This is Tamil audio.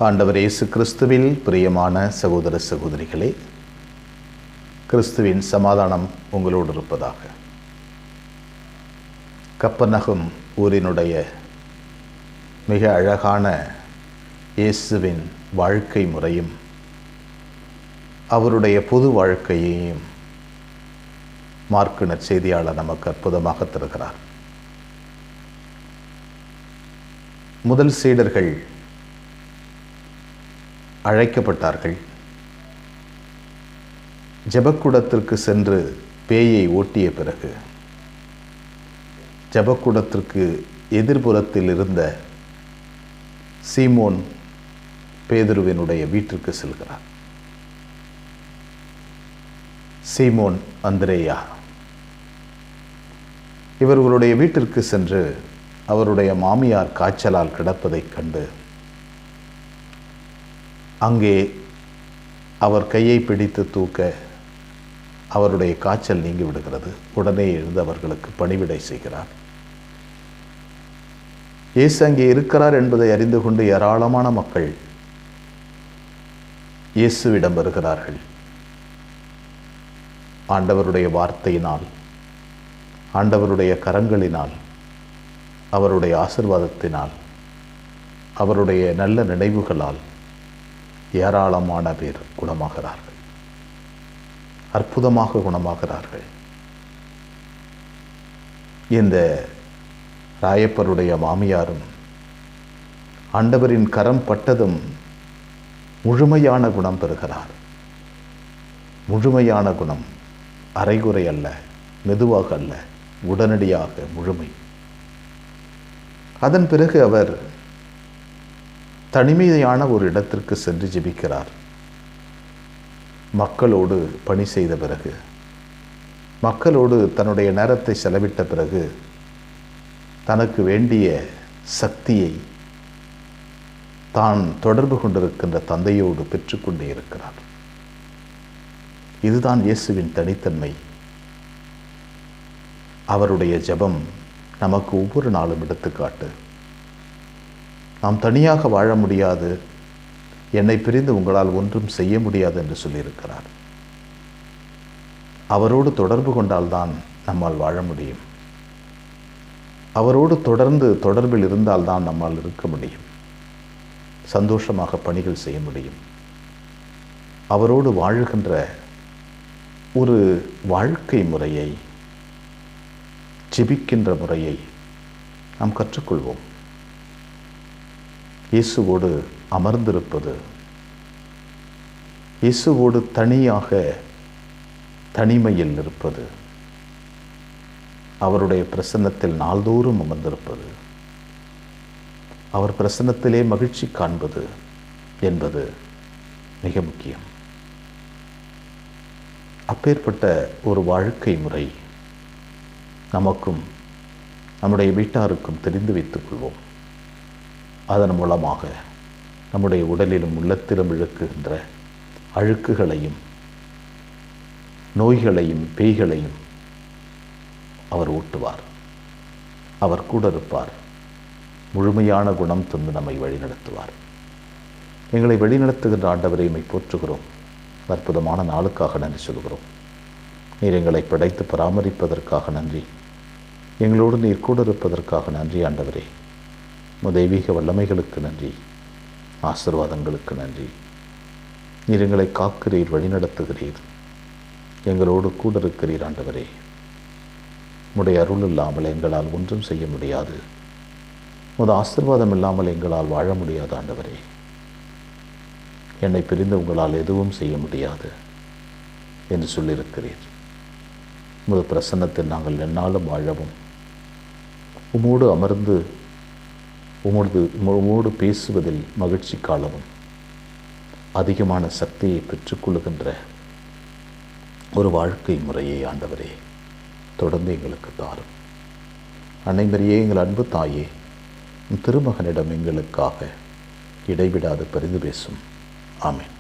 ஆண்டவர் இயேசு கிறிஸ்துவில் பிரியமான சகோதர சகோதரிகளே, கிறிஸ்துவின் சமாதானம் உங்களோடு இருப்பதாக. கப்பர்நகும் ஊரினுடைய மிக அழகான இயேசுவின் வாழ்க்கை முறையும் அவருடைய பொது வாழ்க்கையையும் மாற்கு நற்செய்தியாளர் நமக்கு அற்புதமாக தருகிறார். முதல் சீடர்கள் அழைக்கப்பட்டார்கள். ஜெபக்கூடத்திற்கு சென்று பேயை ஓட்டிய பிறகு ஜெபக்கூடத்திற்கு எதிர்புறத்தில் இருந்த சீமோன் பேதுருவினுடைய வீட்டிற்கு செல்கிறார். சீமோன் அந்திரேயா இவர்களுடைய வீட்டிற்கு சென்று அவருடைய மாமியார் காய்ச்சலால் கிடப்பதைக் கண்டு அங்கே அவர் கையை பிடித்து தூக்க அவருடைய காய்ச்சல் நீங்கி விடுகிறது. உடனே எழுந்து அவர்களுக்கு பணிவிடை செய்கிறார். இயேசு அங்கே இருக்கிறார் என்பதை அறிந்து கொண்டு ஏராளமான மக்கள் இயேசுவிடம் வருகிறார்கள். ஆண்டவருடைய வார்த்தையினால், ஆண்டவருடைய கரங்களினால், அவருடைய ஆசீர்வாதத்தினால், அவருடைய நல்ல நினைவுகளால் ஏராளமான பேர் குணமாகிறார்கள். அற்புதமாக குணமாகிறார்கள். இந்த ராயப்பருடைய மாமியாரும் ஆண்டவரின் கரம் பட்டதும் முழுமையான குணம் பெறுகிறார். முழுமையான குணம், அரைகுறை அல்ல, மெதுவாக அல்ல, உடனடியாக முழுமை. அதன் பிறகு அவர் தனிமையான ஒரு இடத்திற்கு சென்று ஜெபிக்கிறார். மக்களோடு பணி செய்த பிறகு, மக்களோடு தன்னுடைய நேரத்தை செலவிட்ட பிறகு தனக்கு வேண்டிய சக்தியை தான் தொடர்பு கொண்டிருக்கின்ற தந்தையோடு பெற்றுக்கொண்டே இருக்கிறார். இதுதான் இயேசுவின் தனித்தன்மை. அவருடைய ஜெபம் நமக்கு ஒவ்வொரு நாளும் எடுத்துக்காட்டு. நாம் தனியாக வாழ முடியாது, என்னை பிரிந்து உங்களால் ஒன்றும் செய்ய முடியாது என்று சொல்லியிருக்கிறார். அவரோடு தொடர்பு கொண்டால்தான் நம்மால் வாழ முடியும். அவரோடு தொடர்ந்து தொடர்பில் இருந்தால்தான் நம்மால் இருக்க முடியும். சந்தோஷமாக பணிகள் செய்ய முடியும். அவரோடு வாழுகின்ற ஒரு வாழ்க்கை முறையை, ஜெபிக்கின்ற முறையை நாம் கற்றுக்கொள்வோம். இயேசுவோடு அமர்ந்திருப்பது, இயேசுவோடு தனியாக தனிமையில் இருப்பது, அவருடைய பிரசன்னத்தில் நாள்தோறும் அமர்ந்திருப்பது, அவர் பிரசன்னத்திலே மகிழ்ச்சி காண்பது என்பது மிக முக்கியம். அப்பேற்பட்ட ஒரு வாழ்க்கை முறை நமக்கும் நம்முடைய வீட்டாருக்கும் தெரிந்து வைத்துக் கொள்வோம். அதன் மூலமாக நம்முடைய உடலிலும் உள்ளத்திலும் இழுக்குகின்ற அழுக்குகளையும் நோய்களையும் பேய்களையும் அவர் ஊட்டுவார். அவர் கூட இருப்பார். முழுமையான குணம் தந்து நம்மை வழிநடத்துவார். எங்களை வழிநடத்துகின்ற ஆண்டவரை எம்மை போற்றுகிறோம். அற்புதமான நாளுக்காக நன்றி சொல்கிறோம். நீர் எங்களை படைத்து பராமரிப்பதற்காக நன்றி. எங்களோடு நீர் கூட இருப்பதற்காக நன்றி ஆண்டவரே. தெய்வீக வல்லமைகளுக்கு நன்றி, ஆசீர்வாதங்களுக்கு நன்றி. நீர் எங்களை காக்கிறீர், வழிநடத்துகிறீர், எங்களோடு கூட இருக்கிறீர் ஆண்டவரே. உம்முடைய அருள் இல்லாமல் எங்களால் ஒன்றும் செய்ய முடியாது. உமது ஆசீர்வாதம் இல்லாமல் எங்களால் வாழ முடியாது ஆண்டவரே. என்னை பிரிந்து உங்களால் எதுவும் செய்ய முடியாது என்று சொல்லியிருக்கிறீர். உமது பிரசன்னத்தில் நாங்கள் எந்நாளும் வாழவும், உம்மோடு அமர்ந்து உம்மோடு பேசுவதில் மகிழ்ச்சி காலவும் அதிகமான சக்தியை பெற்றுக்கொள்ளுகின்ற ஒரு வாழ்க்கை முறையை ஆண்டவரே தொடர்ந்து எங்களுக்கு தாரும். அன்னை மரியே, எங்கள் அன்பு தாயே, திருமகனிடம் எங்களுக்காக இடைவிடாது பரிந்து பேசும். ஆமென்.